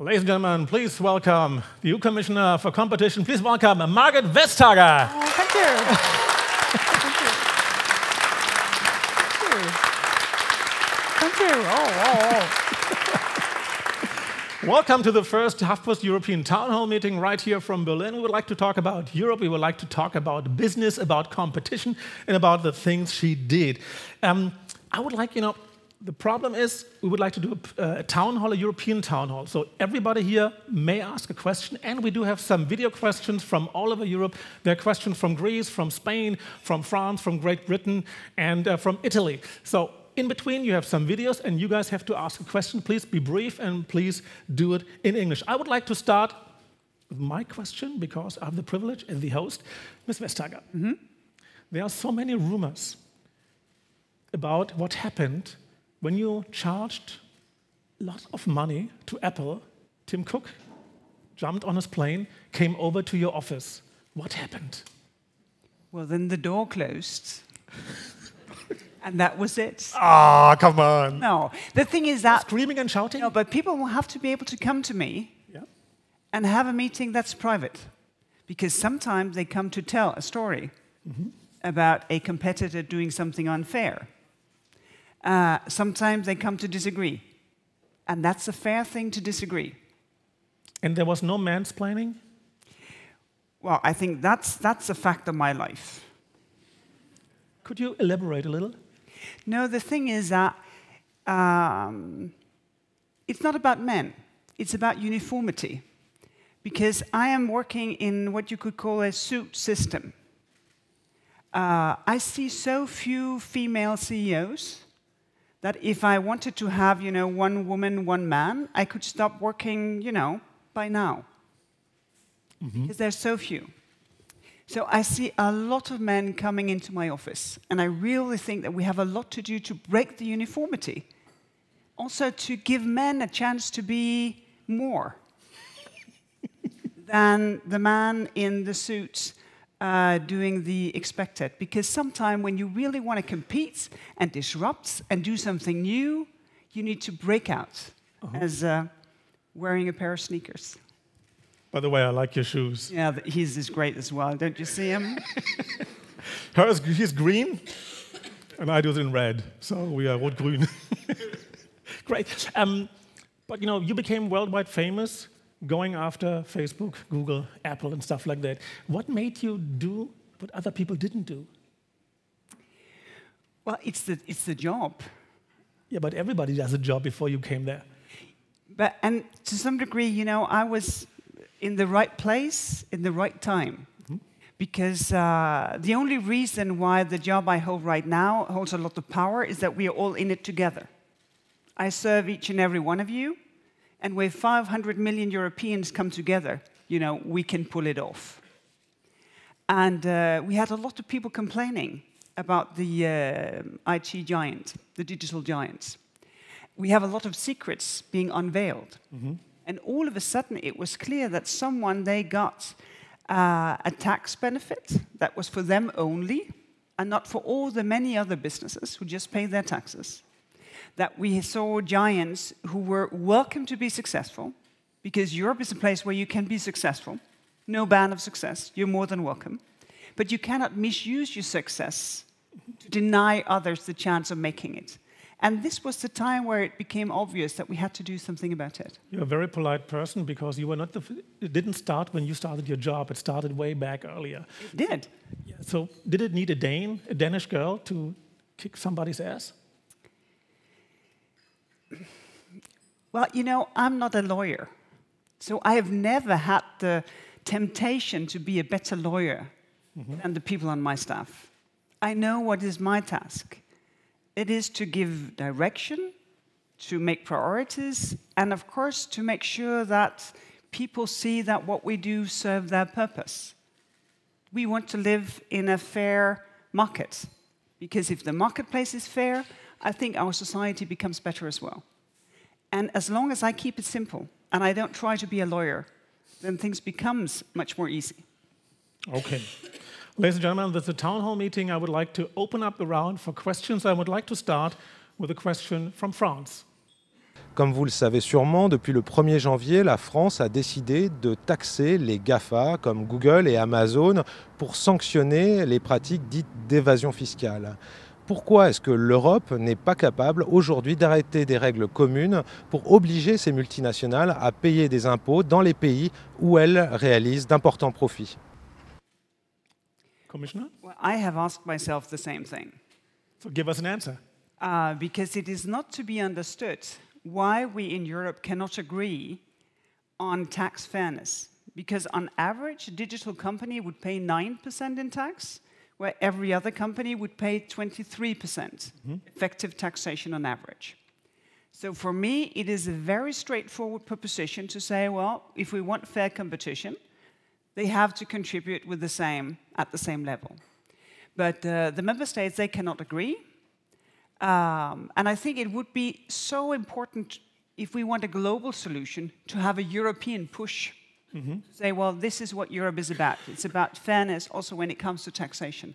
Ladies and gentlemen, please welcome the EU Commissioner for Competition. Please welcome Margrethe Vestager. Oh, thank you. Thank you. Welcome to the first HuffPost European Town Hall meeting right here from Berlin. We would like to talk about Europe. We would like to talk about business, about competition, and about the things she did. I would like, the problem is we would like to do a town hall, a European town hall. So everybody here may ask a question, and we do have some video questions from all over Europe. There are questions from Greece, from Spain, from France, from Great Britain, and from Italy. So in between, you have some videos, and you guys have to ask a question. Please be brief, and please do it in English. I would like to start with my question, because I have the privilege as the host. Ms. Vestager, there are so many rumors about what happened when you charged lots of money to Apple. Tim Cook jumped on his plane, came over to your office. What happened? Well, then the door closed. And that was it. Ah, come on. No, the thing is that... Screaming and shouting? No, but people will have to be able to come to me and have a meeting that's private. Because sometimes they come to tell a story about a competitor doing something unfair. Sometimes they come to disagree. And that's a fair thing to disagree. And there was no mansplaining? Well, I think that's a fact of my life. Could you elaborate a little? No, the thing is that it's not about men. It's about uniformity. Because I am working in what you could call a suit system. I see so few female CEOs that if I wanted to have, one woman, one man, I could stop working, by now. Because there's so few. So I see a lot of men coming into my office, and I really think that we have a lot to do to break the uniformity. Also to give men a chance to be more than the man in the suit doing the expected. Because sometimes when you really want to compete and disrupt and do something new, you need to break out as wearing a pair of sneakers. By the way, I like your shoes. Yeah, his is great as well. Don't you see him? He's green, and I do it in red. So we are rot-grün. Great. But you became worldwide famous going after Facebook, Google, Apple, and stuff like that. What made you do what other people didn't do? Well, it's the job. Yeah, but everybody does a job before you came there. And to some degree, I was in the right place, in the right time. Because the only reason why the job I hold right now holds a lot of power is that we are all in it together. I serve each and every one of you. And with 500 million Europeans come together, we can pull it off. And we had a lot of people complaining about the IT giant, the digital giants. We have a lot of secrets being unveiled. And all of a sudden, it was clear that they got a tax benefit that was for them only, and not for all the many other businesses who just pay their taxes. That we saw giants who were welcome to be successful, because Europe is a place where you can be successful. No ban of success. You're more than welcome. But you cannot misuse your success to deny others the chance of making it. And this was the time where it became obvious that we had to do something about it. You're a very polite person, because you were not it didn't start when you started your job. It started way back earlier. It did. Yeah, so did it need a Danish girl, to kick somebody's ass? Well, I'm not a lawyer. So I have never had the temptation to be a better lawyer than the people on my staff. I know what is my task. It is to give direction, to make priorities, and of course to make sure that people see that what we do serves their purpose. We want to live in a fair market, because if the marketplace is fair, I think our society becomes better as well. And as long as I keep it simple, and I don't try to be a lawyer, then things becomes much more easy. Okay. Ladies and gentlemen, this is a town hall meeting. I would like to open up the round for questions. I would like to start with a question from France. Comme vous le savez sûrement, depuis le 1er janvier, la France a décidé de taxer les GAFA comme Google et Amazon pour sanctionner les pratiques dites d'évasion fiscale. Pourquoi est-ce que l'Europe n'est pas capable aujourd'hui d'arrêter des règles communes pour obliger ces multinationales à payer des impôts dans les pays où elles réalisent d'importants profits? Commissioner? Well, I have asked myself the same thing. So give us an answer. Because it is not to be understood why we in Europe cannot agree on tax fairness. Because on average, a digital company would pay 9% in tax, where every other company would pay 23% effective taxation on average. So for me, it is a very straightforward proposition to say, well, if we want fair competition, they have to contribute with at the same level. But the member states, they cannot agree. And I think it would be so important if we want a global solution to have a European push. To say, well, this is what Europe is about. It's about fairness also when it comes to taxation.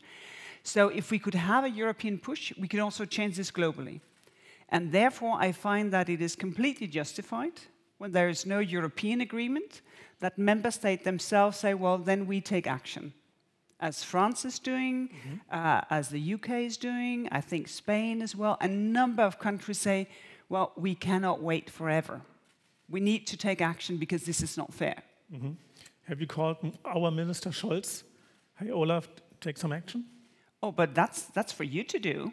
So if we could have a European push, we could also change this globally. And therefore, I find that it is completely justified when there is no European agreement that member states themselves say, well, then we take action. As France is doing, as the UK is doing, I think Spain as well. A number of countries say, well, we cannot wait forever. We need to take action because this is not fair. Have you called our Minister Scholz? Hey, Olaf, take some action? Oh, but that's for you to do.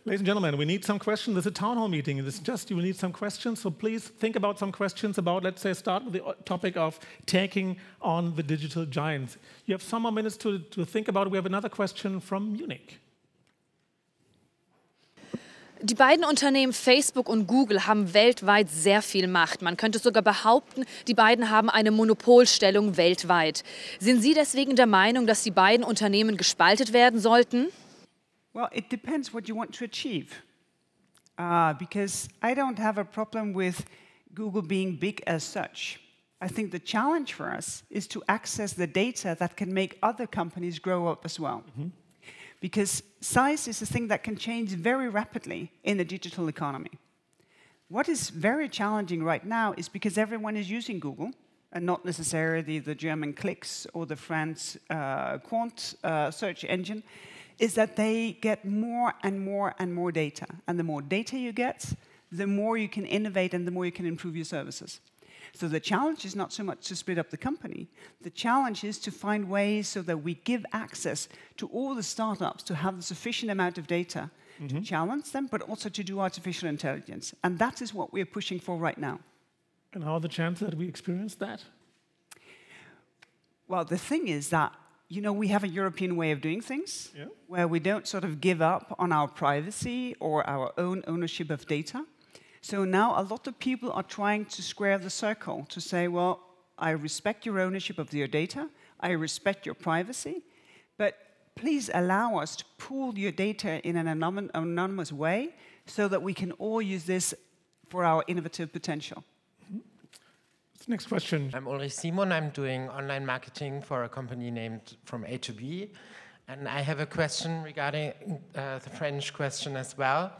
Ladies and gentlemen, we need some questions. This is a town hall meeting. This is just, you will need some questions. So please think about some questions about, let's say, start with the topic of taking on the digital giants. You have some more minutes to think about it. We have another question from Munich. Die beiden Unternehmen Facebook und Google haben weltweit sehr viel Macht. Man könnte sogar behaupten, die beiden haben eine Monopolstellung weltweit. Sind Sie deswegen der Meinung, dass die beiden Unternehmen gespalten werden sollten? Well, it depends what you want to achieve. Because I don't have a problem with Google being big as such. I think the challenge for us is to access the data that can make other companies grow up as well. Because size is a thing that can change very rapidly in a digital economy. What is very challenging right now is because everyone is using Google, and not necessarily the German Clicks or the French Quant search engine, is that they get more and more and more data. And the more data you get, the more you can innovate and the more you can improve your services. So the challenge is not so much to split up the company. The challenge is to find ways so that we give access to all the startups to have the sufficient amount of data to challenge them, but also to do artificial intelligence. And that is what we're pushing for right now. And how are the chances that we experience that? Well, the thing is that, you know, we have a European way of doing things, where we don't sort of give up on our privacy or our own ownership of data. So now a lot of people are trying to square the circle to say, well, I respect your ownership of your data, I respect your privacy, but please allow us to pool your data in an anonymous way so that we can all use this for our innovative potential. Next question. I'm Ulrich Simon. I'm doing online marketing for a company named From A to B. And I have a question regarding the French question as well.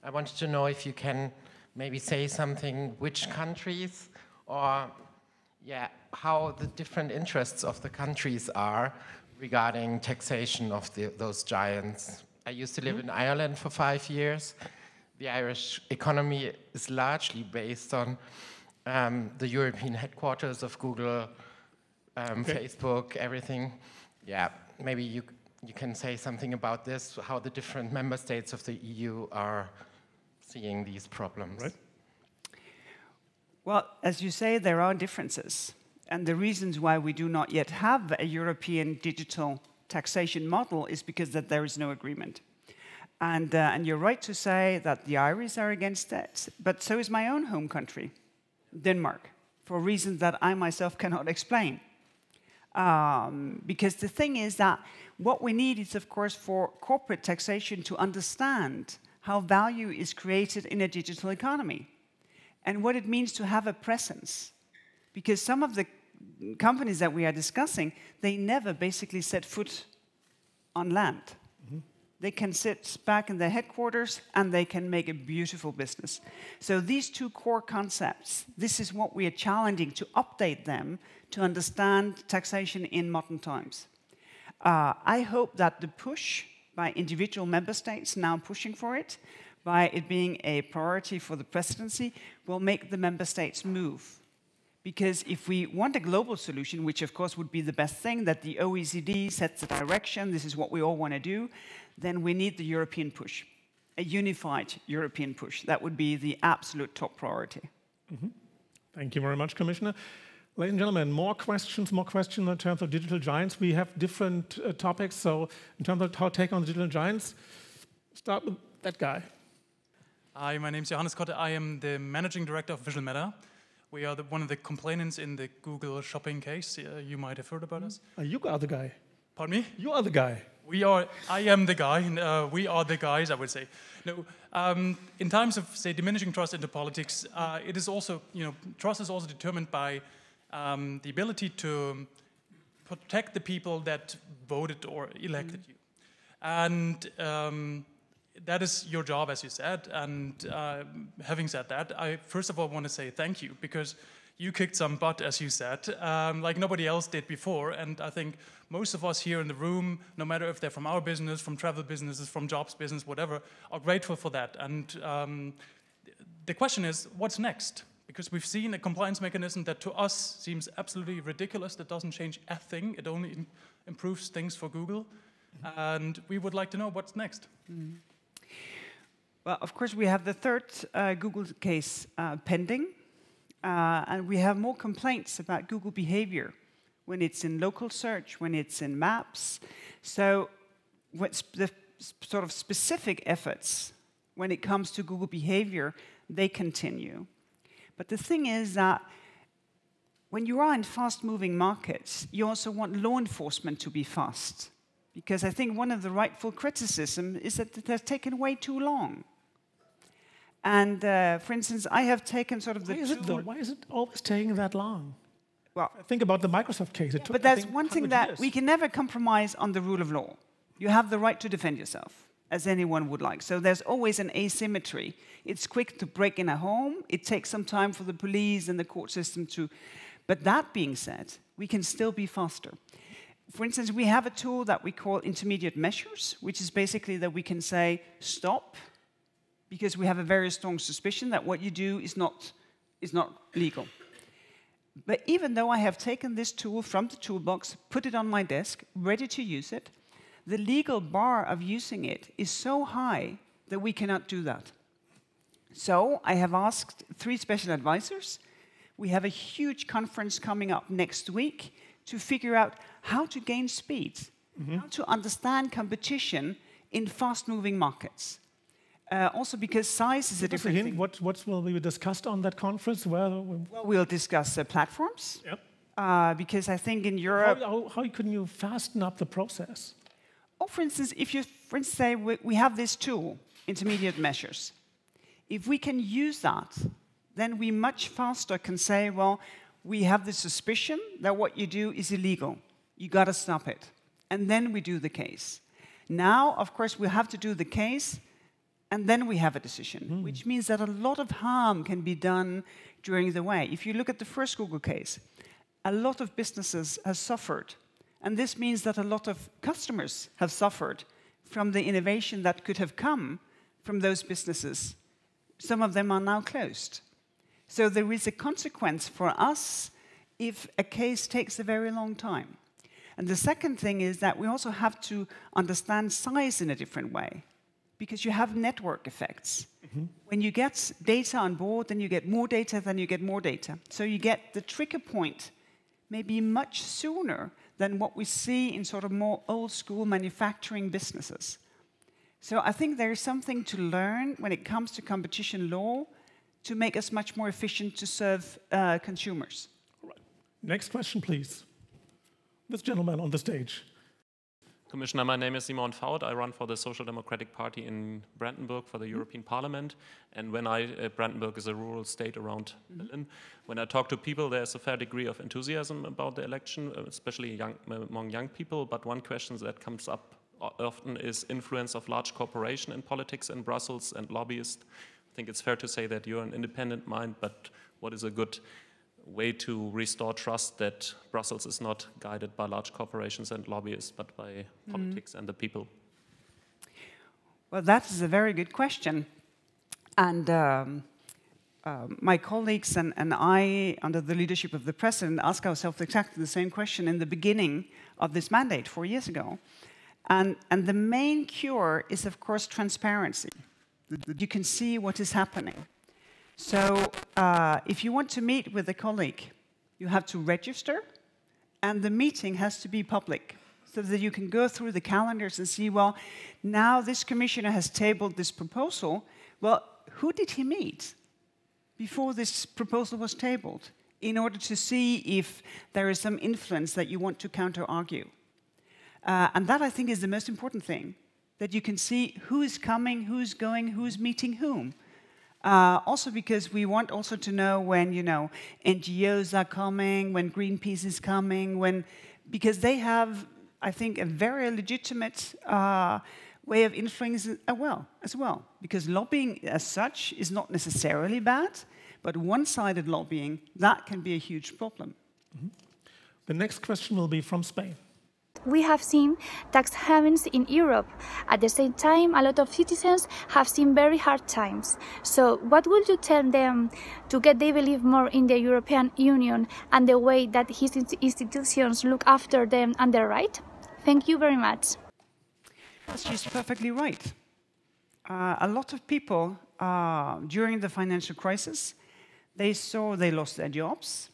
I wanted to know if you can maybe say something, which countries or how the different interests of the countries are regarding taxation of those giants. I used to live in Ireland for 5 years. The Irish economy is largely based on the European headquarters of Google, Facebook, everything. Yeah, maybe you can say something about this, how the different member states of the EU are seeing these problems. Right. Well, as you say, there are differences. And the reasons why we do not yet have a European digital taxation model is because that there is no agreement. And you're right to say that the Irish are against that, but so is my own home country, Denmark, for reasons that I myself cannot explain. Because the thing is that what we need is, of course, for corporate taxation to understand how value is created in a digital economy and what it means to have a presence. Because some of the companies that we are discussing, they never basically set foot on land. They can sit back in their headquarters and they can make a beautiful business. So these two core concepts, this is what we are challenging to update them to understand taxation in modern times. I hope that the push by individual member states now pushing for it, by it being a priority for the presidency, will make the member states move. Because if we want a global solution, which of course would be the best thing, that the OECD sets the direction, this is what we all want to do, then we need the European push, a unified European push. That would be the absolute top priority. Mm-hmm. Thank you very much, Commissioner. Ladies and gentlemen, more questions in terms of digital giants. We have different topics, so in terms of how to take on the digital giants, start with that guy. Hi, my name is Johannes Kotte. I am the Managing Director of Visual Meta. We are one of the complainants in the Google shopping case. You might have heard about us. You are the guy. Pardon me? You are the guy. I am the guy, and we are the guys, I would say. No, in times of, say, diminishing trust into politics, it is also, trust is also determined by the ability to protect the people that voted or elected you. And that is your job, as you said. And having said that, I first of all want to say thank you, because you kicked some butt, as you said, like nobody else did before. And I think most of us here in the room, no matter if they're from our business, from travel businesses, from jobs business, whatever, are grateful for that. And the question is, what's next? Because we've seen a compliance mechanism that to us seems absolutely ridiculous, that doesn't change a thing. It only improves things for Google. Mm-hmm. And we would like to know what's next. Mm-hmm. Well, of course, we have the third Google case pending. And we have more complaints about Google behavior when it's in local search, when it's in maps. So what's the sort of specific efforts when it comes to Google behavior, they continue. But the thing is that when you are in fast-moving markets, you also want law enforcement to be fast. Because I think one of the rightful criticisms is that it has taken way too long. And for instance, I have taken sort of the Why is it always taking that long? Well, think about the Microsoft case. It took, but that's one thing that we can never compromise on the rule of law. You have the right to defend yourself, as anyone would like. So there's always an asymmetry. It's quick to break in a home. It takes some time for the police and the court system to... But that being said, we can still be faster. For instance, we have a tool that we call intermediate measures, which is basically that we can say, stop, because we have a very strong suspicion that what you do is not legal. But even though I have taken this tool from the toolbox, put it on my desk, ready to use it, the legal bar of using it is so high that we cannot do that. So I have asked 3 special advisors. We have a huge conference coming up next week to figure out how to gain speed, how to understand competition in fast-moving markets. Also because size is a different thing. What will be discussed on that conference? Well, we'll discuss platforms. Yep. Because I think in Europe... How can you fasten up the process? Oh, for instance, if you say we have this tool, intermediate measures. If we can use that, then we much faster can say, well, we have the suspicion that what you do is illegal. You got to stop it. And then we do the case. Now, of course, we have to do the case, and then we have a decision, which means that a lot of harm can be done during the way. If you look at the first Google case, a lot of businesses have suffered. And this means that a lot of customers have suffered from the innovation that could have come from those businesses. Some of them are now closed. So there is a consequence for us if a case takes a very long time. And the second thing is that we also have to understand size in a different way, because you have network effects. When you get data on board, then you get more data, then you get more data. So you get the trigger point maybe much sooner than what we see in sort of more old-school manufacturing businesses. So I think there is something to learn when it comes to competition law to make us much more efficient to serve consumers. All right. Next question, please. This gentleman on the stage. Commissioner, my name is Simon Faut. I run for the Social Democratic Party in Brandenburg for the European Parliament. And when Brandenburg is a rural state around Berlin, when I talk to people, there's a fair degree of enthusiasm about the election, especially among young people. But one question that comes up often is influence of large corporation in politics in Brussels and lobbyists. I think it's fair to say that you're an independent mind, but what is a good way to restore trust that Brussels is not guided by large corporations and lobbyists, but by politics and the people? Well, that is a very good question. And my colleagues and I, under the leadership of the President, asked ourselves exactly the same question in the beginning of this mandate 4 years ago. And the main cure is, of course, transparency. You can see what is happening. So if you want to meet with a colleague, you have to register, and the meeting has to be public, so that you can go through the calendars and see, well, now this commissioner has tabled this proposal. Well, who did he meet before this proposal was tabled, in order to see if there is some influence that you want to counter-argue? And that, I think, is the most important thing, that you can see who is coming, who's going, who's meeting whom. Also because we want also to know when, NGOs are coming, when Greenpeace is coming, because they have, I think, a very legitimate way of influencing as well. Because lobbying as such is not necessarily bad, but one-sided lobbying, that can be a huge problem. The next question will be from Spain. We have seen tax havens in Europe. At the same time, a lot of citizens have seen very hard times. So what would you tell them to get they believe more in the European Union and the way that his institutions look after them and their right? Thank you very much. She's perfectly right. A lot of people, during the financial crisis, they lost their jobs.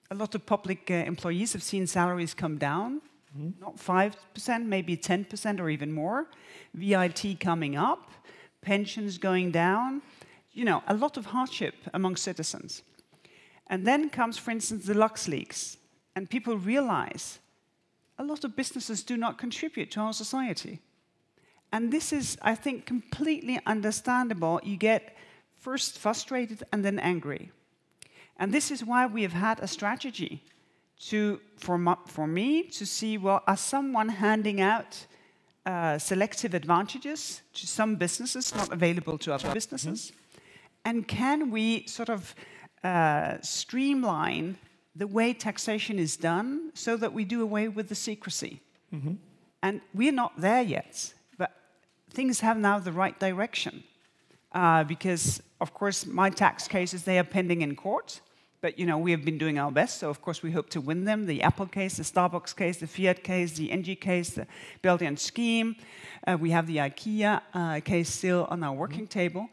A lot of public employees have seen salaries come down. Not 5%, maybe 10% or even more. VAT coming up, pensions going down. A lot of hardship among citizens. And then comes, for instance, the LuxLeaks. And people realize a lot of businesses do not contribute to our society. And this is, I think, completely understandable. You get first frustrated and then angry. And this is why we have had a strategy for me to see, well, are someone handing out selective advantages to some businesses not available to other businesses? And can we sort of streamline the way taxation is done so that we do away with the secrecy? And we're not there yet, but things have now the right direction. Because, of course, my tax cases, they are pending in court. But, we have been doing our best, so of course we hope to win them. The Apple case, the Starbucks case, the Fiat case, the NG case, the Belgian scheme. We have the IKEA case still on our working table.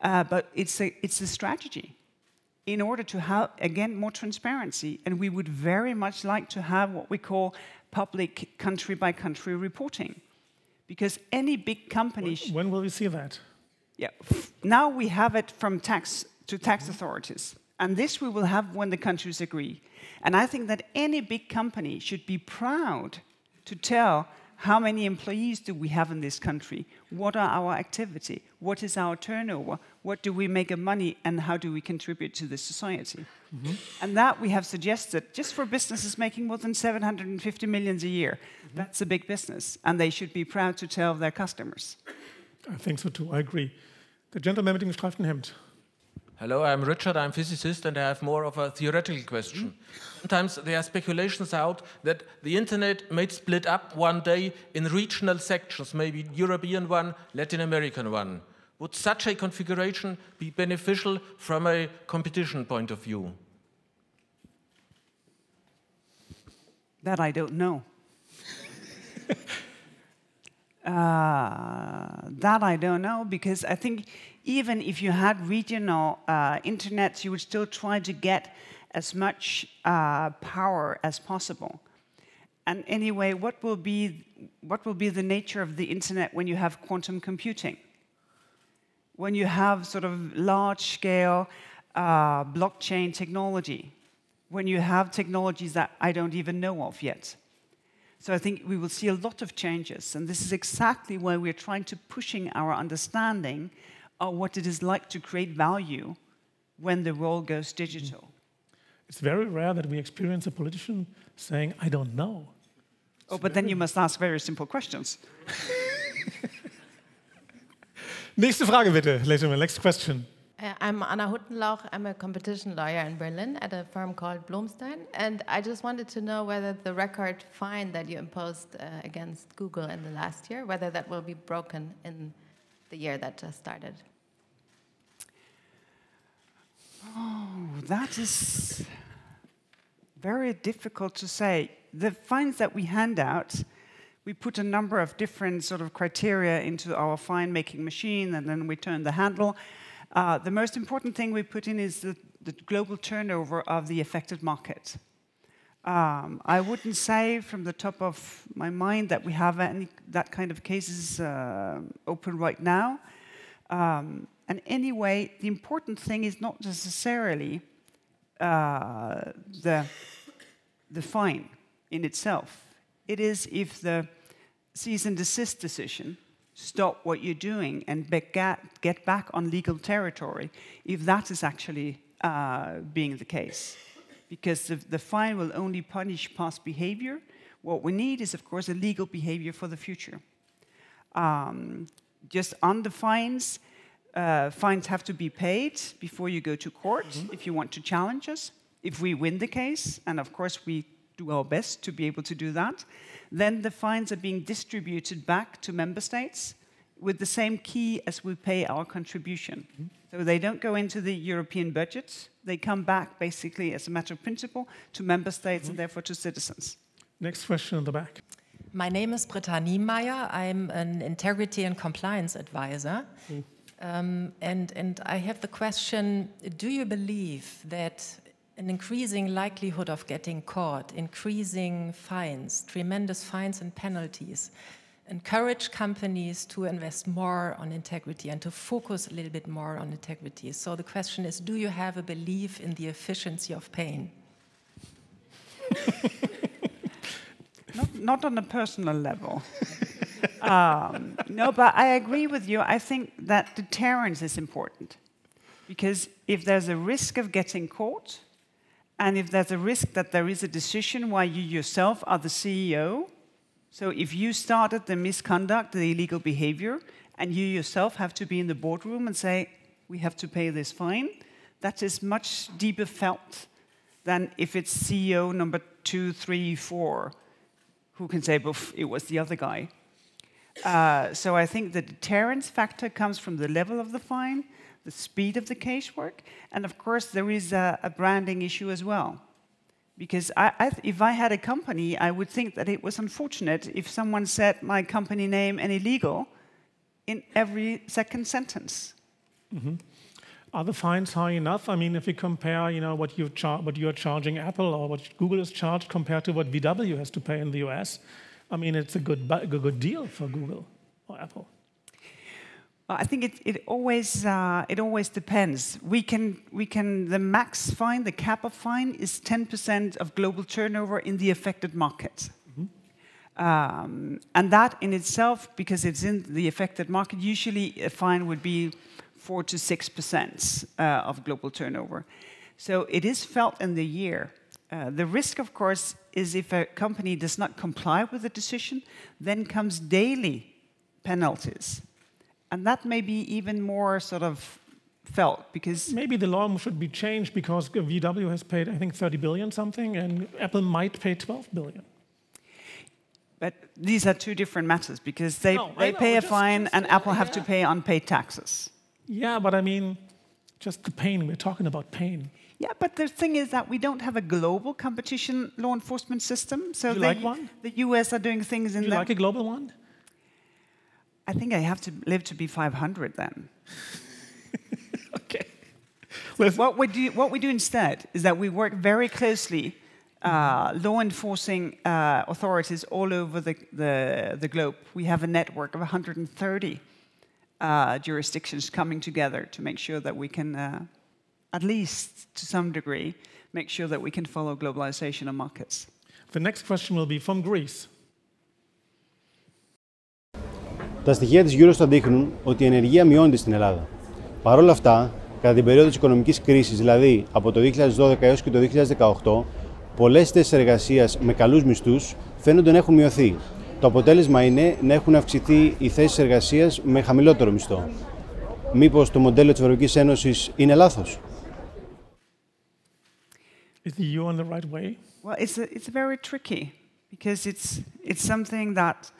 But it's a strategy in order to have, again, more transparency. And we would very much like to have what we call public country-by-country reporting. Because any big company... When will we see that? Yeah, now we have it from tax authorities. And this we will have when the countries agree. And I think that any big company should be proud to tell how many employees do we have in this country, what are our activity, what is our turnover, what do we make of money, and how do we contribute to the society. And that we have suggested, just for businesses making more than 750 million a year. That's a big business, and they should be proud to tell their customers. I think so too, I agree. The gentleman mit dem gestreiften Hemd. Hello, I'm Richard, I'm a physicist, and I have more of a theoretical question. Sometimes there are speculations out that the internet may split up one day in regional sections, maybe European one, Latin American one. Would such a configuration be beneficial from a competition point of view? That I don't know. That I don't know, because I think even if you had regional internets, you would still try to get as much power as possible. And anyway, what will be the nature of the internet when you have quantum computing? When you have sort of large-scale blockchain technology? When you have technologies that I don't even know of yet? So I think we will see a lot of changes, and this is exactly why we're trying to pushing our understanding of what it is like to create value when the world goes digital. It's very rare that we experience a politician saying, I don't know. Oh, but then you must ask very simple questions. Nächste Frage bitte, next question. I'm Anna Huttenlauch. I'm a competition lawyer in Berlin at a firm called Blomstein. And I just wanted to know whether the record fine that you imposed against Google in the last year, whether that will be broken in the year that just started. Oh, that is very difficult to say. The fines that we hand out, we put a number of different sort of criteria into our fine-making machine, and then we turn the handle. The most important thing we put in is the global turnover of the affected market. I wouldn't say from the top of my mind that we have any that kind of cases open right now. And anyway, the important thing is not necessarily the fine in itself. It is if the cease and desist decision, stop what you're doing and get back on legal territory, if that is actually being the case. Because the fine will only punish past behavior. What we need is, of course, a legal behavior for the future. Just on the fines, fines have to be paid before you go to court if you want to challenge us. If we win the case, and of course we do our best to be able to do that, then the fines are being distributed back to member states with the same key as we pay our contribution. So they don't go into the European budget, they come back basically as a matter of principle to member states and therefore to citizens. Next question in the back. My name is Britta Niemeyer. I'm an integrity and compliance advisor. And I have the question, do you believe that an increasing likelihood of getting caught, increasing fines, tremendous fines and penalties, encourage companies to invest more on integrity and to focus a little bit more on integrity? So the question is, do you have a belief in the efficiency of pain? Not on a personal level. No, but I agree with you. I think that deterrence is important. Because if there's a risk of getting caught, and if there's a risk that there is a decision why you yourself are the CEO, so if you started the misconduct, the illegal behavior, and you yourself have to be in the boardroom and say, we have to pay this fine, that is much deeper felt than if it's CEO number 2, 3, 4, who can say, it was the other guy. So I think the deterrence factor comes from the level of the fine, the speed of the casework, and of course there is a branding issue as well. Because if I had a company, I would think that it was unfortunate if someone said my company name and illegal in every second sentence. Are the fines high enough? I mean, if you compare, what you're charging Apple or what Google is charged compared to what VW has to pay in the US, I mean, it's a good deal for Google or Apple. Well, I think it always depends. The max fine, the cap of fine, is 10% of global turnover in the affected market. And that in itself, because it's in the affected market, usually a fine would be 4 to 6% of global turnover. So it is felt in the year. The risk, of course, is if a company does not comply with the decision, then comes daily penalties. And that may be even more sort of felt, because... Maybe the law should be changed, because VW has paid, I think, 30 billion something, and Apple might pay 12 billion. But these are two different matters, because they pay a fine and Apple have to pay unpaid taxes. Yeah, but I mean, just the pain, we're talking about pain. Yeah, but the thing is that we don't have a global competition law enforcement system. So you like one? The US are doing things in Do you like a global one? I think I have to live to be 500 then. Okay. What we do instead is that we work very closely, law enforcing authorities all over the globe. We have a network of 130 jurisdictions coming together to make sure that we can, at least to some degree, make sure that we can follow globalization of markets. The next question will be from Greece. Τα στοιχεία της Eurostat δείχνουν ότι η ενεργεία μειώνεται στην Ελλάδα. Παρ' όλα αυτά, κατά την περίοδο της οικονομικής κρίσης, δηλαδή από το 2012 έως και το 2018, πολλές θέσεις εργασίας με καλούς μισθούς φαίνονται να έχουν μειωθεί. Το αποτέλεσμα είναι να έχουν αυξηθεί οι θέσεις εργασίας με χαμηλότερο μισθό. μήπως το μοντέλο της Ευρωπαϊκής Ένωσης είναι λάθος? Is the EU on the right way? Well, it's very tricky because it's something that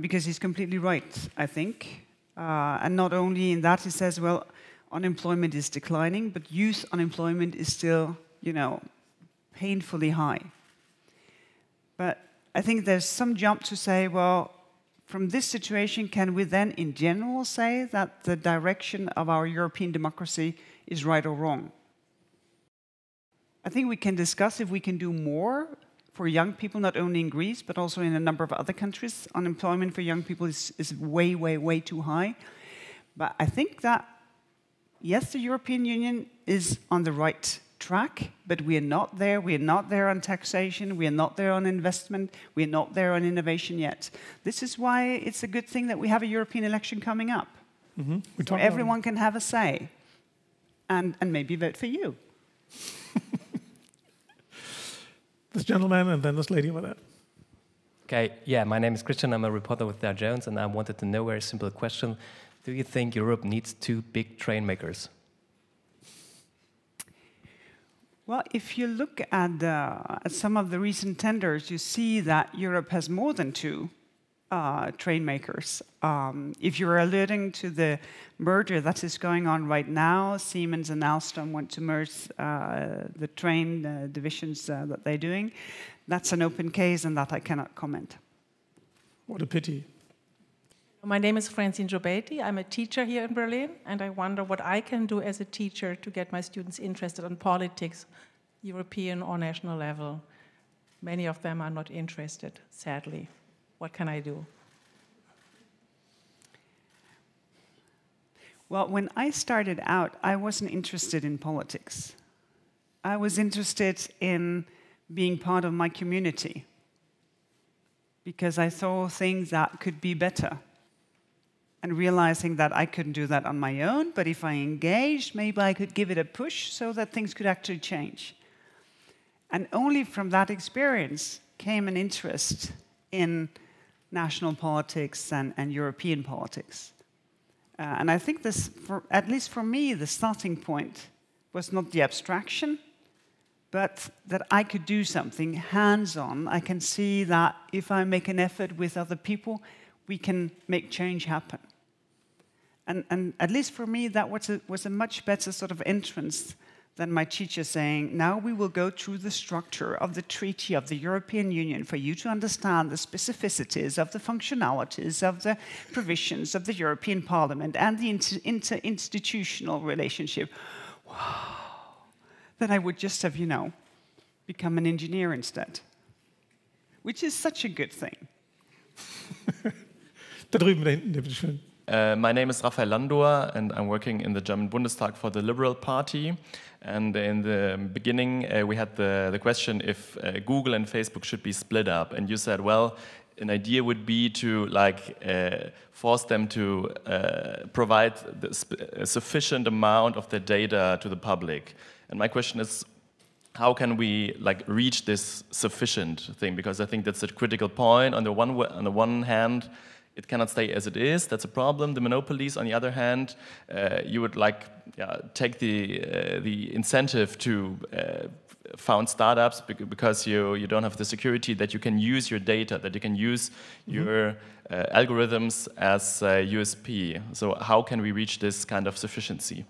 because he's completely right, I think, and not only in that he says, well, unemployment is declining, but youth unemployment is still, painfully high. But I think there's some jump to say, well, from this situation, can we then in general say that the direction of our European democracy is right or wrong? I think we can discuss if we can do more for young people, not only in Greece, but also in a number of other countries. Unemployment for young people is way, way, way too high. But I think that, yes, the European Union is on the right track, but we are not there. We are not there on taxation. We are not there on investment. We are not there on innovation yet. This is why it's a good thing that we have a European election coming up. So everyone can have a say and maybe vote for you. This gentleman and then this lady over there. Okay, yeah, my name is Christian. I'm a reporter with Dow Jones, and I wanted to know a very simple question. Do you think Europe needs two big train makers? Well, if you look at some of the recent tenders, you see that Europe has more than two train makers. If you're alluding to the merger that is going on right now, Siemens and Alstom want to merge the train divisions that they're doing. That's an open case, and that I cannot comment. What a pity. My name is Cherno Jobatey. I'm a teacher here in Berlin, and I wonder what I can do as a teacher to get my students interested in politics, European or national level. Many of them are not interested, sadly. What can I do? Well, when I started out, I wasn't interested in politics. I was interested in being part of my community because I saw things that could be better. And realizing that I couldn't do that on my own, but if I engaged, maybe I could give it a push so that things could actually change. And only from that experience came an interest in national politics and European politics. And I think this, at least for me, the starting point was not the abstraction, but that I could do something hands-on. I can see that if I make an effort with other people, we can make change happen. And at least for me, that was a much better sort of entrance than my teacher saying, now we will go through the structure of the treaty of the European Union for you to understand the specificities of the functionalities of the provisions of the European Parliament and the interinstitutional relationship. Wow. Then I would just have, become an engineer instead, which is such a good thing. Da drüben, da hinten, bitte schön. My name is Raphael Landor, and I'm working in the German Bundestag for the Liberal Party. And in the beginning, we had the question if Google and Facebook should be split up. And you said, well, an idea would be to force them to provide a sufficient amount of their data to the public. And my question is, how can we reach this sufficient thing? Because I think that's a critical point. On the one hand, it cannot stay as it is. That's a problem. The monopolies, on the other hand, you would take the incentive to found startups because you don't have the security that you can use your data, that you can use your algorithms as a USP. So how can we reach this kind of sufficiency?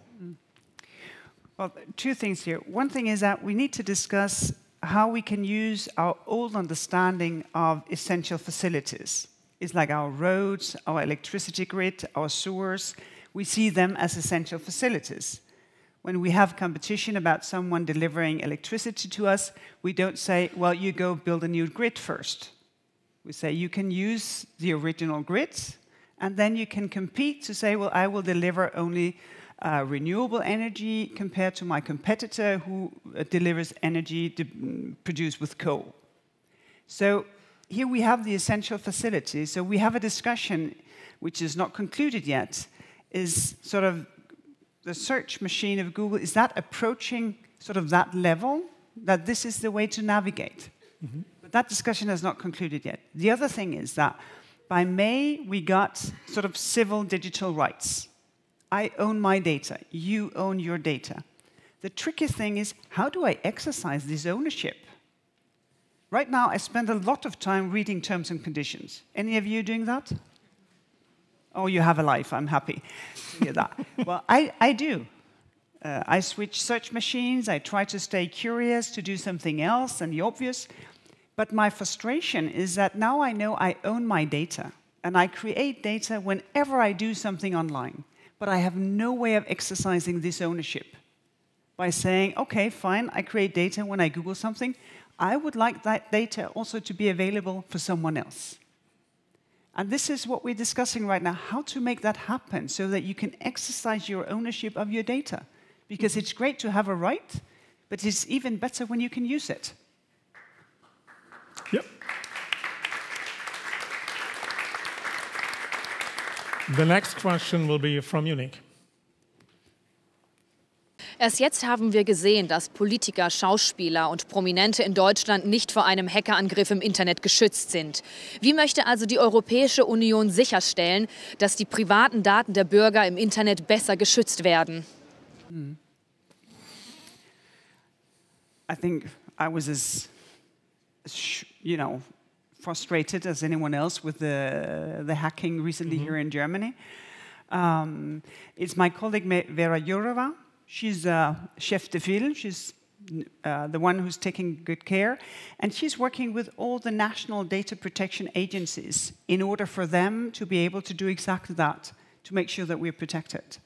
Well, two things here. One thing is that we need to discuss how we can use our old understanding of essential facilities. It's like our roads, our electricity grid, our sewers. We see them as essential facilities. When we have competition about someone delivering electricity to us, we don't say, well, you go build a new grid first. We say, you can use the original grid, and then you can compete to say, well, I will deliver only renewable energy compared to my competitor who delivers energy produced with coal. So here we have the essential facilities. So we have a discussion, which is not concluded yet, is sort of the search machine of Google, is that approaching sort of that level, that this is the way to navigate? But that discussion has not concluded yet. The other thing is that by May, we got sort of civil digital rights. I own my data, you own your data. The tricky thing is, how do I exercise this ownership? Right now, I spend a lot of time reading terms and conditions. Any of you doing that? Oh, you have a life, I'm happy to hear that. Well, I do. I switch search machines, I try to stay curious, to do something else than the obvious. But my frustration is that now I know I own my data, and I create data whenever I do something online. But I have no way of exercising this ownership. By saying, okay, fine, I create data when I Google something, I would like that data also to be available for someone else. And this is what we're discussing right now, how to make that happen so that you can exercise your ownership of your data. Because it's great to have a right, but it's even better when you can use it. Yep. The next question will be from Munich. Erst jetzt haben wir gesehen, dass Politiker, Schauspieler und Prominente in Deutschland nicht vor einem Hackerangriff im Internet geschützt sind. Wie möchte also die Europäische Union sicherstellen, dass die privaten Daten der Bürger im Internet besser geschützt werden? I think I was as frustrated as anyone else with the hacking recently here in Germany. It's my colleague Vera Jourova. She's chef de file. She's the one who's taking good care. And she's working with all the national data protection agencies in order for them to be able to do exactly that, to make sure that we're protected.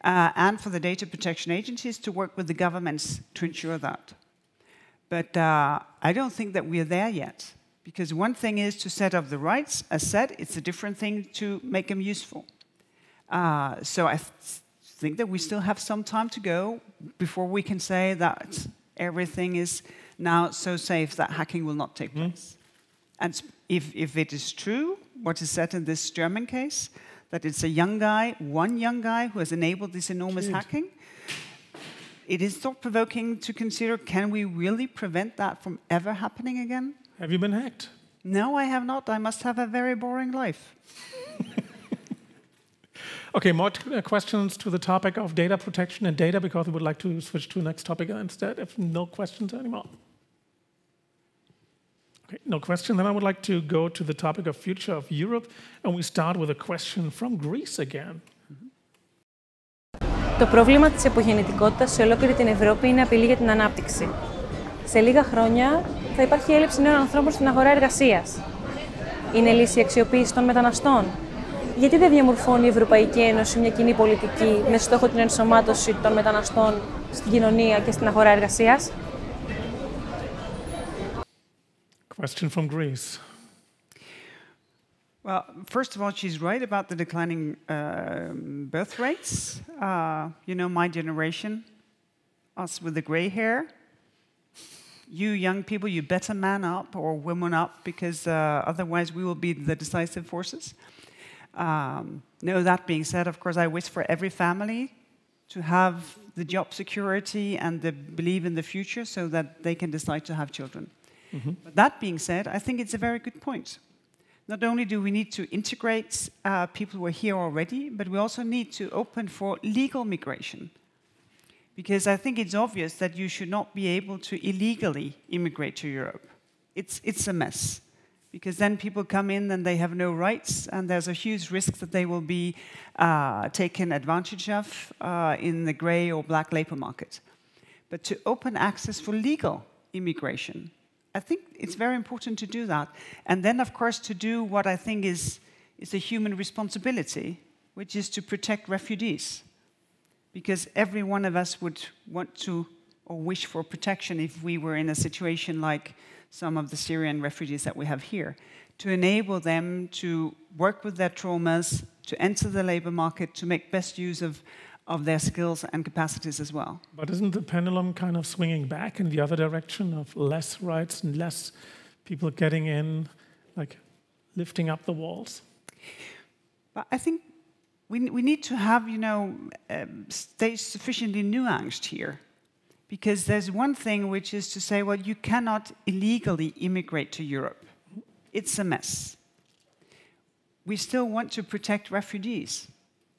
And for the data protection agencies to work with the governments to ensure that. But I don't think that we're there yet. Because one thing is to set up the rights. As said, it's a different thing to make them useful. So I think that we still have some time to go before we can say that everything is now so safe that hacking will not take place. And if it is true, what is said in this German case, that it's a young guy, one young guy who has enabled this enormous hacking, it is thought-provoking to consider, can we really prevent that from ever happening again? Have you been hacked? No, I have not. I must have a very boring life. Okay, more questions to the topic of data protection and data, because we would like to switch to the next topic instead, if no questions anymore. Okay, no question. Then I would like to go to the topic of future of Europe, and we start with a question from Greece again. Το πρόβλημα της επογεννητικότητας σε ολόκληρη την Ευρώπη είναι απειλή για την ανάπτυξη. Σε λίγα χρόνια θα υπάρχει έλλειψη νέων ανθρώπων στην αγορά εργασίας. Είναι λύση η αξιοποίηση των μεταναστών. Γιατί δεν διαμορφώνει η Ευρωπαϊκή Ένωση μια κοινή πολιτική με στόχο την ενσωμάτωση των μεταναστών στην κοινωνία και στην αγορά εργασίας? Question from Greece. Well, first of all, she's right about the declining birth rates. My generation, us with the gray hair. You young people, you better man up or woman up, because otherwise we will be the decisive forces. That being said, of course, I wish for every family to have the job security and the belief in the future so that they can decide to have children. But that being said, I think it's a very good point. Not only do we need to integrate people who are here already, but we also need to open for legal migration. Because I think it's obvious that you should not be able to illegally immigrate to Europe. It's a mess. Because then people come in and they have no rights, and there's a huge risk that they will be taken advantage of in the grey or black labor market. But to open access for legal immigration, I think it's very important to do that. And then, of course, to do what I think is a human responsibility, which is to protect refugees. Because every one of us would want to or wish for protection if we were in a situation like some of the Syrian refugees that we have here, to enable them to work with their traumas, to enter the labor market, to make best use of their skills and capacities as well. But isn't the pendulum kind of swinging back in the other direction of less rights and less people getting in, like lifting up the walls? But I think we need to have, stay sufficiently nuanced here. Because there's one thing which is to say, well, you cannot illegally immigrate to Europe. It's a mess. We still want to protect refugees.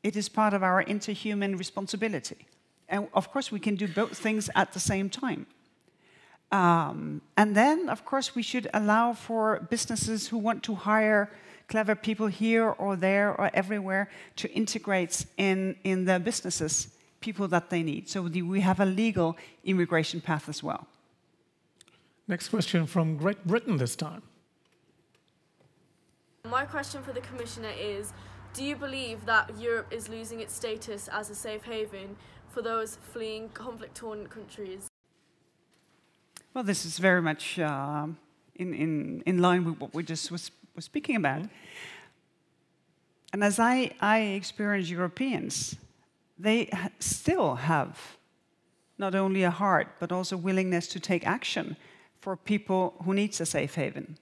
it is part of our interhuman responsibility. And of course, we can do both things at the same time. And then, of course, we should allow for businesses who want to hire clever people here or there or everywhere to integrate in their businesses people that they need. So we have a legal immigration path as well. Next question from Great Britain this time. My question for the Commissioner is, do you believe that Europe is losing its status as a safe haven for those fleeing conflict-torn countries? Well, this is very much in line with what we just was speaking about. And as I experience Europeans, they still have not only a heart, but also willingness to take action for people who need a safe haven.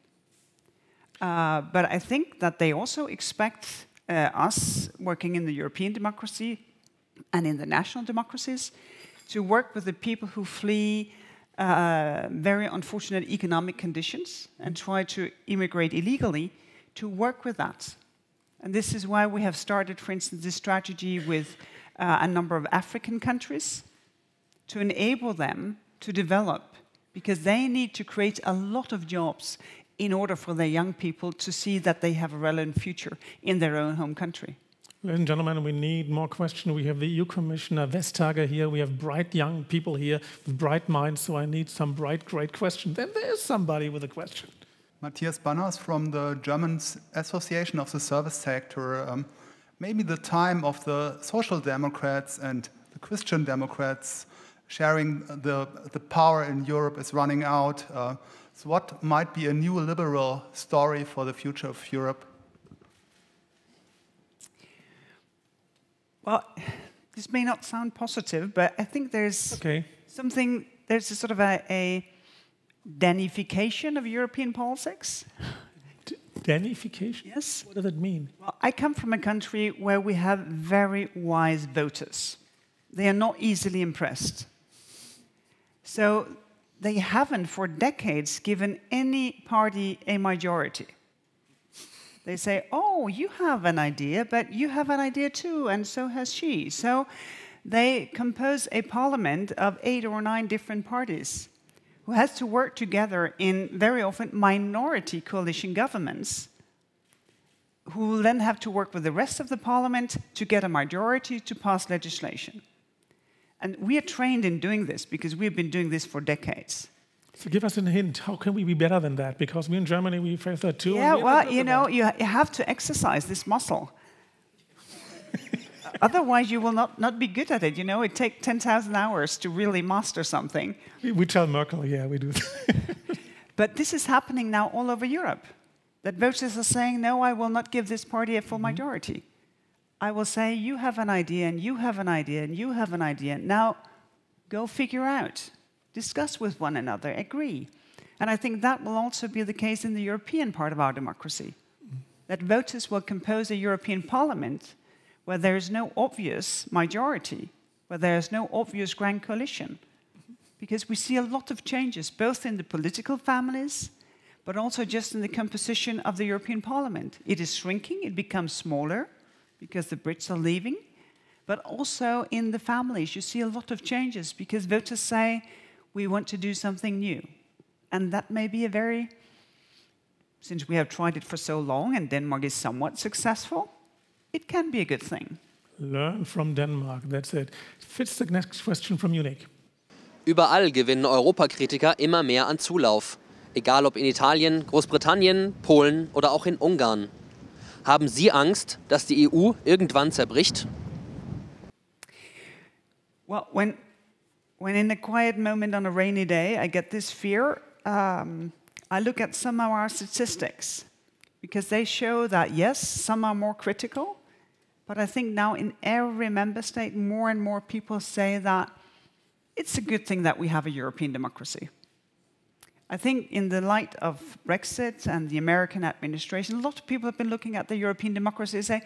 But I think that they also expect us working in the European democracy and in the national democracies to work with the people who flee very unfortunate economic conditions and try to immigrate illegally, to work with that. And this is why we have started, for instance, this strategy with a number of African countries to enable them to develop, because they need to create a lot of jobs in order for their young people to see that they have a relevant future in their own home country. Ladies and gentlemen, we need more questions. We have the EU Commissioner Vestager here. We have bright young people here with bright minds, so I need some bright, great questions. Then there's somebody with a question. Matthias Banners from the German Association of the Service Sector. Maybe the time of the Social Democrats and the Christian Democrats sharing the power in Europe is running out. So what might be a new liberal story for the future of Europe? Well, this may not sound positive, but I think there's something, there's a sort of a Danification of European politics. Danification? Yes. What does that mean? Well, I come from a country where we have very wise voters. They are not easily impressed. So they haven't for decades given any party a majority. They say, oh, you have an idea, but you have an idea too, and so has she. So they compose a parliament of 8 or 9 different parties who has to work together in very often minority coalition governments, who will then have to work with the rest of the parliament to get a majority to pass legislation. And we are trained in doing this because we've been doing this for decades. So give us a hint. How can we be better than that? Because we in Germany, we face that too. Yeah, well, you know, you have to exercise this muscle. Otherwise, you will not be good at it. You know, it takes 10,000 hours to really master something. We tell Merkel, yeah, we do. But this is happening now all over Europe. That voters are saying, no, I will not give this party a full majority. I will say, you have an idea, and you have an idea, and you have an idea. Now, go figure out. Discuss with one another, agree. And I think that will also be the case in the European part of our democracy. That voters will compose a European Parliament where there is no obvious majority, where there is no obvious grand coalition. Because we see a lot of changes, both in the political families, but also just in the composition of the European Parliament. It is shrinking, it becomes smaller, because the Brits are leaving. But also in the families, you see a lot of changes, because voters say, we want to do something new. And that may be a very, since we have tried it for so long and Denmark is somewhat successful, it can be a good thing. Learn from Denmark, that's it. Fits the next question from Munich. Überall gewinnen Europakritiker immer mehr an Zulauf. Egal ob in Italien, Großbritannien, Polen oder auch in Ungarn. Haben Sie Angst, dass die EU irgendwann zerbricht? Well, when in a quiet moment on a rainy day, I get this fear, I look at some of our statistics, because they show that, yes, some are more critical, but I think now in every member state, more and more people say that it's a good thing that we have a European democracy. I think in the light of Brexit and the American administration, a lot of people have been looking at the European democracy and say,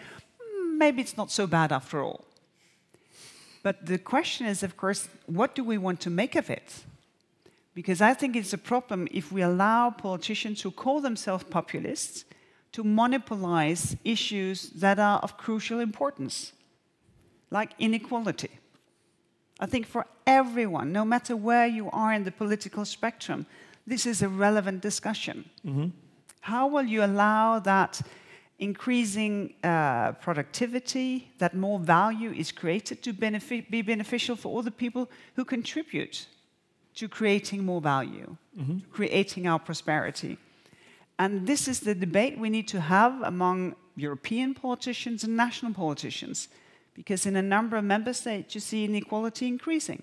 maybe it's not so bad after all. But the question is, of course, what do we want to make of it? Because I think it's a problem if we allow politicians who call themselves populists to monopolize issues that are of crucial importance. like inequality. I think for everyone, no matter where you are in the political spectrum, this is a relevant discussion. How will you allow that increasing productivity, that more value is created to be beneficial for all the people who contribute to creating more value, to creating our prosperity? And this is the debate we need to have among European politicians and national politicians, because in a number of member states you see inequality increasing.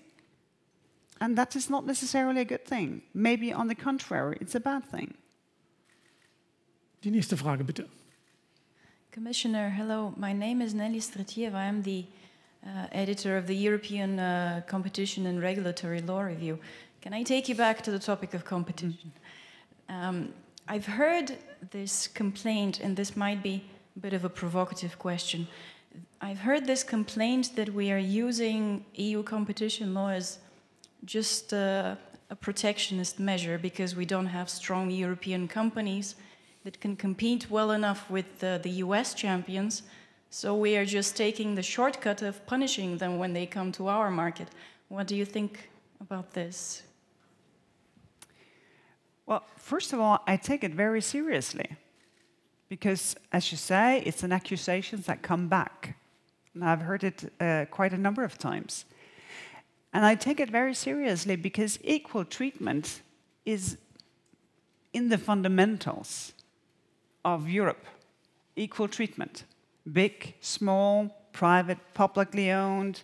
And that is not necessarily a good thing. Maybe on the contrary, it's a bad thing. Die nächste Frage, bitte. Commissioner, hello. My name is Nelly Stratiev. I am the editor of the European Competition and Regulatory Law Review. Can I take you back to the topic of competition? I've heard this complaint, and this might be a bit of a provocative question. I've heard this complaint that we are using EU competition law as just a protectionist measure because we don't have strong European companies that can compete well enough with the US champions. So we are just taking the shortcut of punishing them when they come to our market. What do you think about this? Well, first of all, I take it very seriously. Because, as you say, it's an accusation that come back. And I've heard it quite a number of times. And I take it very seriously because equal treatment is in the fundamentals of Europe. Equal treatment. Big, small, private, publicly owned,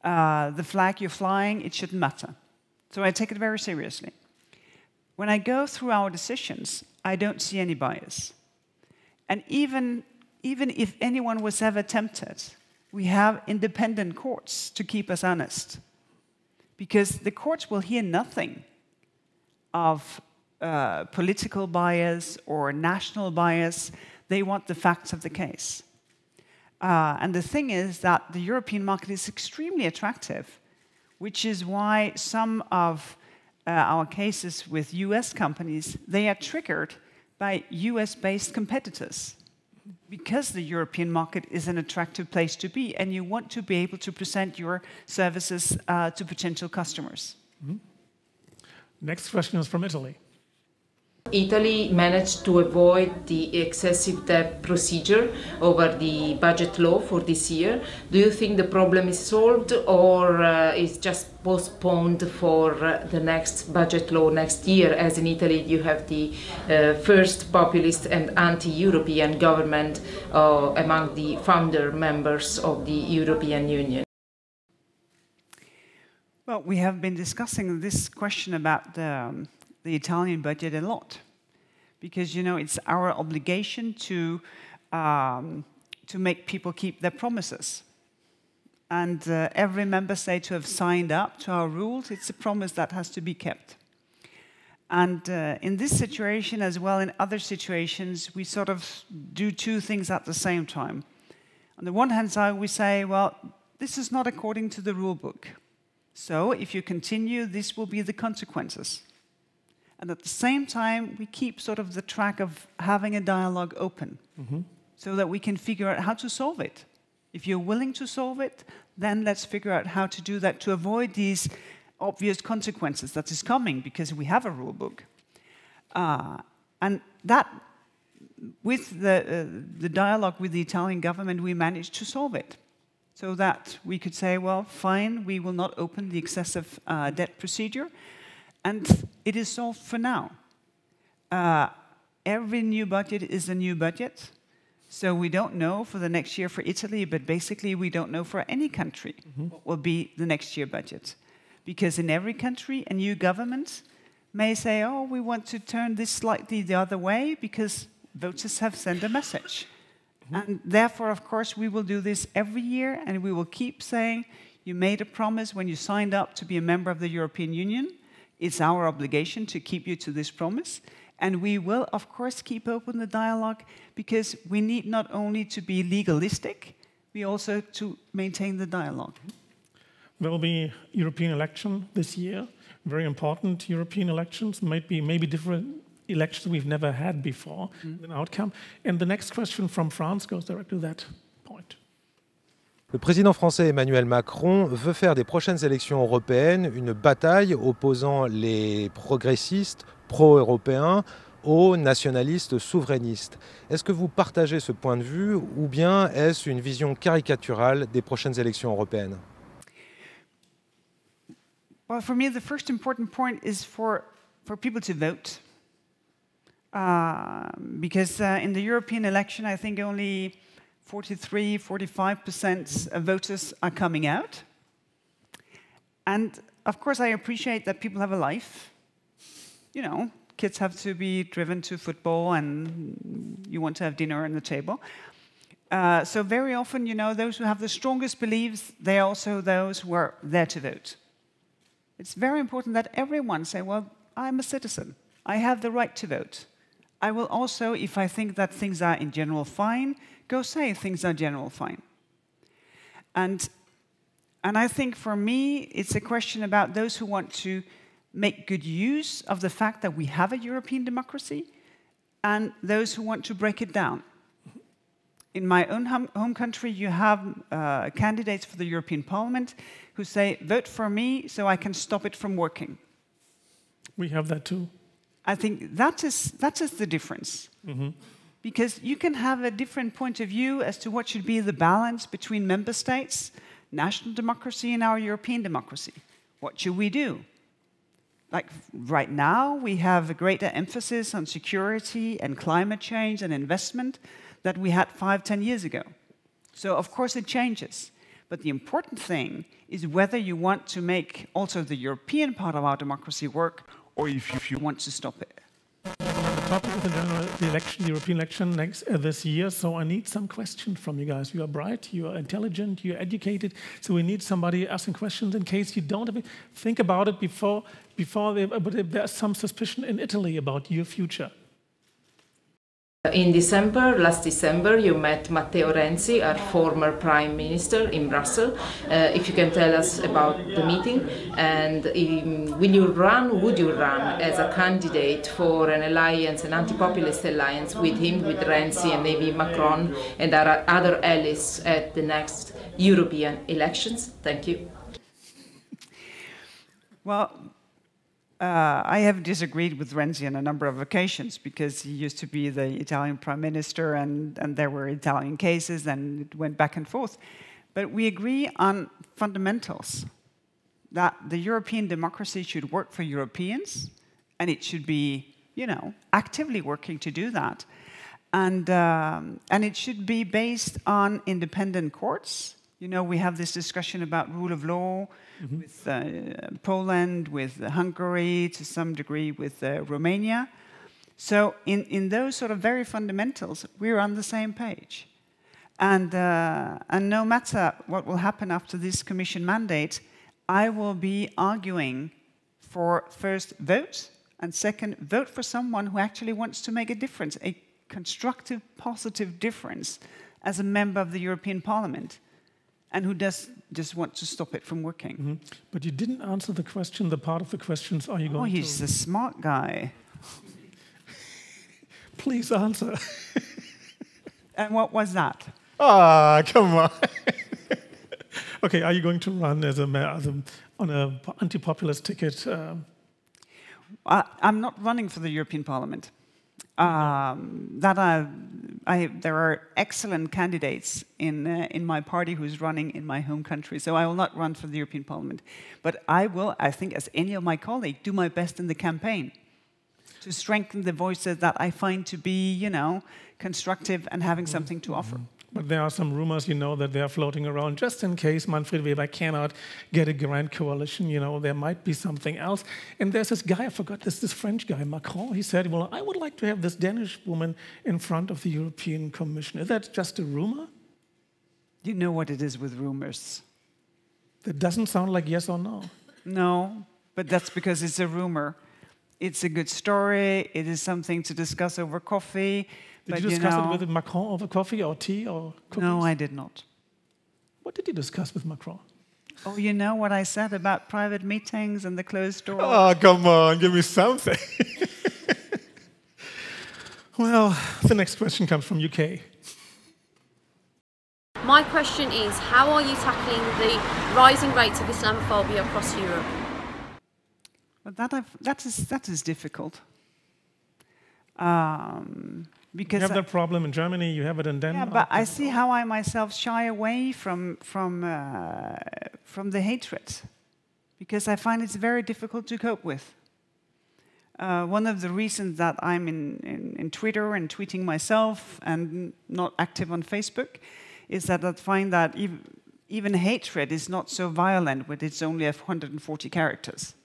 the flag you're flying, it shouldn't matter. So I take it very seriously. When I go through our decisions, I don't see any bias. And even if anyone was ever tempted, we have independent courts to keep us honest. Because the courts will hear nothing of political bias or national bias. They want the facts of the case. And the thing is that the European market is extremely attractive, which is why some of our cases with US companies, they are triggered by US-based competitors, because the European market is an attractive place to be, and you want to be able to present your services to potential customers. Next question is from Italy. Italy managed to avoid the excessive debt procedure over the budget law for this year. Do you think the problem is solved, or is just postponed for the next budget law next year, as in Italy you have the first populist and anti-European government among the founder members of the European Union? Well, we have been discussing this question about the Italian budget a lot, because, you know, it's our obligation to make people keep their promises. And every member state who have signed up to our rules, it's a promise that has to be kept. And in this situation, as well in other situations, we sort of do two things at the same time. On the one hand side, we say, well, this is not according to the rule book. So if you continue, this will be the consequences. And at the same time, we keep sort of the track of having a dialogue open, so that we can figure out how to solve it. If you're willing to solve it, then let's figure out how to do that to avoid these obvious consequences that is coming, because we have a rule book. And that, with the dialogue with the Italian government, we managed to solve it. So that we could say, well, fine, we will not open the excessive debt procedure. And it is solved for now. Every new budget is a new budget. So we don't know for the next year for Italy, but basically we don't know for any country what will be the next year budget. Because in every country, a new government may say, oh, we want to turn this slightly the other way because voters have sent a message. And therefore, of course, we will do this every year, and we will keep saying, you made a promise when you signed up to be a member of the European Union. It's our obligation to keep you to this promise. And we will, of course, keep open the dialogue, because we need not only to be legalistic, we also to maintain the dialogue. There will be European election this year, very important European elections, maybe different elections we've never had before, an outcome. And the next question from France goes direct to that point. Le président français Emmanuel Macron veut faire des prochaines élections européennes une bataille opposant les progressistes pro-européens aux nationalistes souverainistes. Est-ce que vous partagez ce point de vue ou bien est-ce une vision caricaturale des prochaines élections européennes? Well, for me, the first important point is for people to vote. Because in the European election, I think only 43, 45% of voters are coming out. And of course, I appreciate that people have a life. You know, kids have to be driven to football and you want to have dinner on the table. So very often, you know, those who have the strongest beliefs, they are also those who are there to vote. It's very important that everyone say, well, I'm a citizen. I have the right to vote. I will also, if I think that things are in general fine, go say things are general fine. And I think for me, it's a question about those who want to make good use of the fact that we have a European democracy and those who want to break it down. In my own home country, you have candidates for the European Parliament who say, vote for me so I can stop it from working. We have that too. I think that is the difference. Mm-hmm. Because you can have a different point of view as to what should be the balance between member states, national democracy, and our European democracy. What should we do? Like right now, we have a greater emphasis on security and climate change and investment that we had 5-10 years ago. So of course it changes. But the important thing is whether you want to make also the European part of our democracy work, or if you want to stop it. The topic of the European election this year, so I need some questions from you guys. You are bright, you are intelligent, you are educated, so we need somebody asking questions in case you don't think about it before there's some suspicion in Italy about your future. In last December, you met Matteo Renzi, our former Prime Minister, in Brussels. If you can tell us about the meeting, and would you run as a candidate for an alliance, an anti-populist alliance with him, with Renzi and maybe Macron and other allies at the next European elections? Thank you. Well, I have disagreed with Renzi on a number of occasions because he used to be the Italian prime minister and there were Italian cases and it went back and forth. But we agree on fundamentals, that the European democracy should work for Europeans and it should be, you know, actively working to do that. And it should be based on independent courts. You know, we have this discussion about rule of law with Poland, with Hungary, to some degree with Romania. So in those sort of very fundamentals, we're on the same page. And no matter what will happen after this Commission mandate, I will be arguing for first vote, and second, vote for someone who actually wants to make a difference, a constructive, positive difference as a member of the European Parliament, and who does just want to stop it from working. Mm-hmm. But you didn't answer the question, the part of the questions, are you going to... Oh, he's a smart guy. Please answer. And what was that? Ah, come on. Okay, are you going to run as on an anti-populist ticket? I'm not running for the European Parliament. There are excellent candidates in my party who's running in my home country, so I will not run for the European Parliament. But I will, I think, as any of my colleagues, do my best in the campaign to strengthen the voices that I find to be, you know, constructive and having something to offer. But there are some rumors, you know, that they are floating around just in case Manfred Weber cannot get a grand coalition, you know, there might be something else. And there's this guy, I forgot this French guy, Macron, he said, well, I would like to have this Danish woman in front of the European Commission. Is that just a rumor? You know what it is with rumors. That doesn't sound like yes or no. No, but that's because it's a rumor. It's a good story, it is something to discuss over coffee. Did you discuss it with Macron over coffee or tea or cookies? No, I did not. What did you discuss with Macron? Oh, you know what I said about private meetings and the closed door? Oh, come on, give me something. Well, the next question comes from UK. My question is, how are you tackling the rising rates of Islamophobia across Europe? Well, that is difficult. Because you have that problem in Germany, you have it in Denmark. Yeah, but I see how I myself shy away from the hatred, because I find it's very difficult to cope with. One of the reasons that I'm in Twitter and tweeting myself and not active on Facebook is that I find that even hatred is not so violent when it's only 140 characters.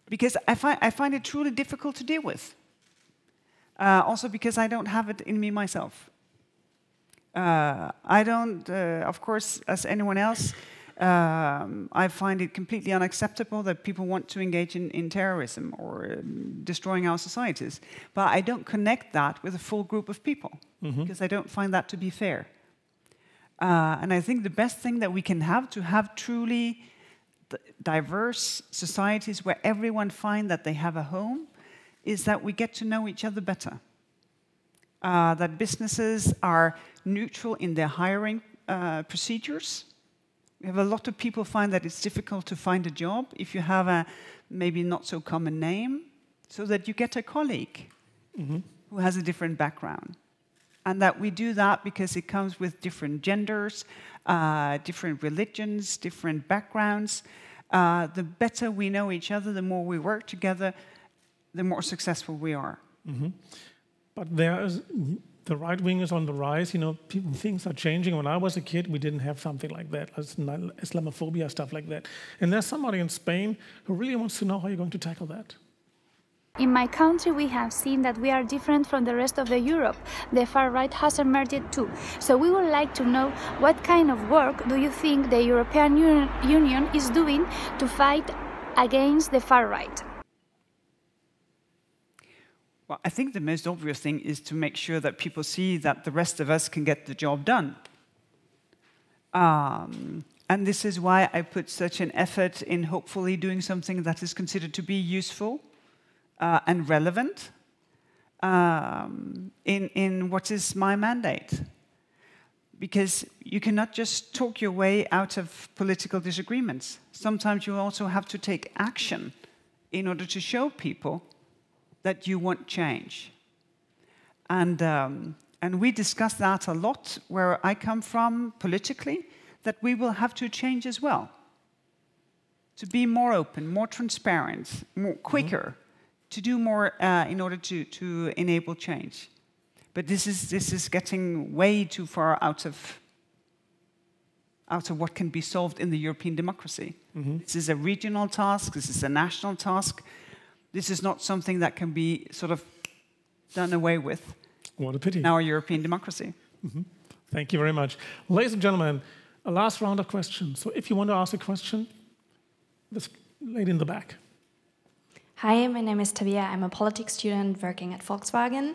Because I find it truly difficult to deal with. Also because I don't have it in me myself. I don't, of course, as anyone else, I find it completely unacceptable that people want to engage in terrorism or destroying our societies. But I don't connect that with a full group of people, because I don't find that to be fair. And I think the best thing that we can have to have truly diverse societies where everyone finds that they have a home is that we get to know each other better. That businesses are neutral in their hiring procedures. We have a lot of people find that it's difficult to find a job if you have a maybe not so common name, so that you get a colleague who has a different background. And that we do that because it comes with different genders, different religions, different backgrounds. The better we know each other, the more we work together, the more successful we are. But the right wing is on the rise. You know, things are changing. When I was a kid, we didn't have something like that, Islamophobia, stuff like that. And there's somebody in Spain who really wants to know how you're going to tackle that. In my country, we have seen that we are different from the rest of Europe. The far right has emerged too. So we would like to know what kind of work do you think the European Union is doing to fight against the far right? Well, I think the most obvious thing is to make sure that people see that the rest of us can get the job done. And this is why I put such an effort in hopefully doing something that is considered to be useful and relevant in what is my mandate. Because you cannot just talk your way out of political disagreements. Sometimes you also have to take action in order to show people that you want change. And we discuss that a lot where I come from politically, that we will have to change as well. To be more open, more transparent, more quicker, to do more in order to enable change. But this is getting way too far out of what can be solved in the European democracy. This is a regional task, this is a national task. This is not something that can be sort of done away with. What a pity. In our European democracy. Thank you very much. Ladies and gentlemen, a last round of questions. So if you want to ask a question, this lady in the back. Hi, my name is Tabia. I'm a politics student working at Volkswagen.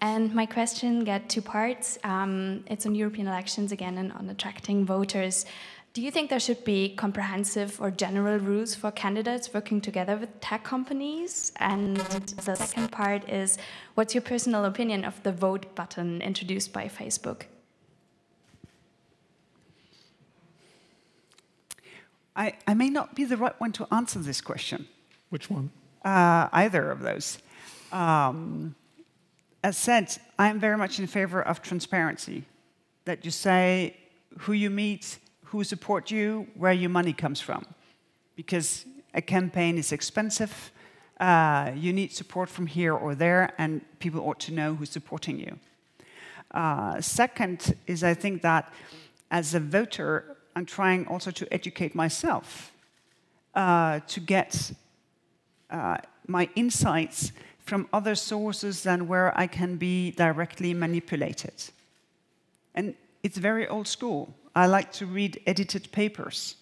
And my question got two parts. It's on European elections again and on attracting voters. Do you think there should be comprehensive or general rules for candidates working together with tech companies? And the second part is, what's your personal opinion of the vote button introduced by Facebook? I may not be the right one to answer this question. Which one? Either of those. As said, I am very much in favor of transparency. That you say who you meet, who support you, where your money comes from. Because a campaign is expensive, you need support from here or there, and people ought to know who's supporting you. Second is, I think that as a voter, I'm trying also to educate myself to get my insights from other sources than where I can be directly manipulated. And it's very old school. I like to read edited papers,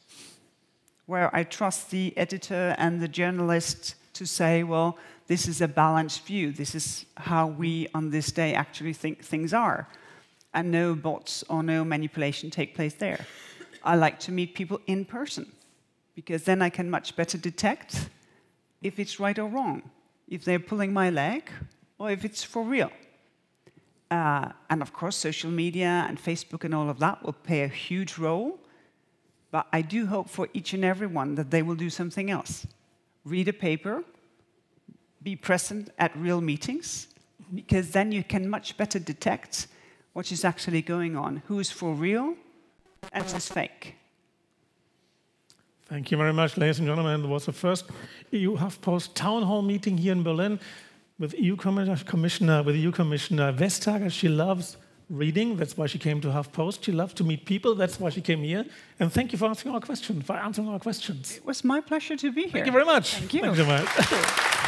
where I trust the editor and the journalist to say, well, this is a balanced view. This is how we on this day actually think things are. And no bots or no manipulation take place there. I like to meet people in person, because then I can much better detect if it's right or wrong, if they're pulling my leg, or if it's for real. And of course, social media and Facebook and all of that will play a huge role. But I do hope for each and every one that they will do something else. Read a paper, be present at real meetings, because then you can much better detect what is actually going on, who is for real and who's fake. Thank you very much, ladies and gentlemen. It was the first EU HuffPost Town Hall meeting here in Berlin with EU Commissioner Vestager. She loves reading. That's why she came to HuffPost. She loves to meet people. That's why she came here. And thank you for answering our questions. It was my pleasure to be here. Thank you very much. Thank you. Thank you very much.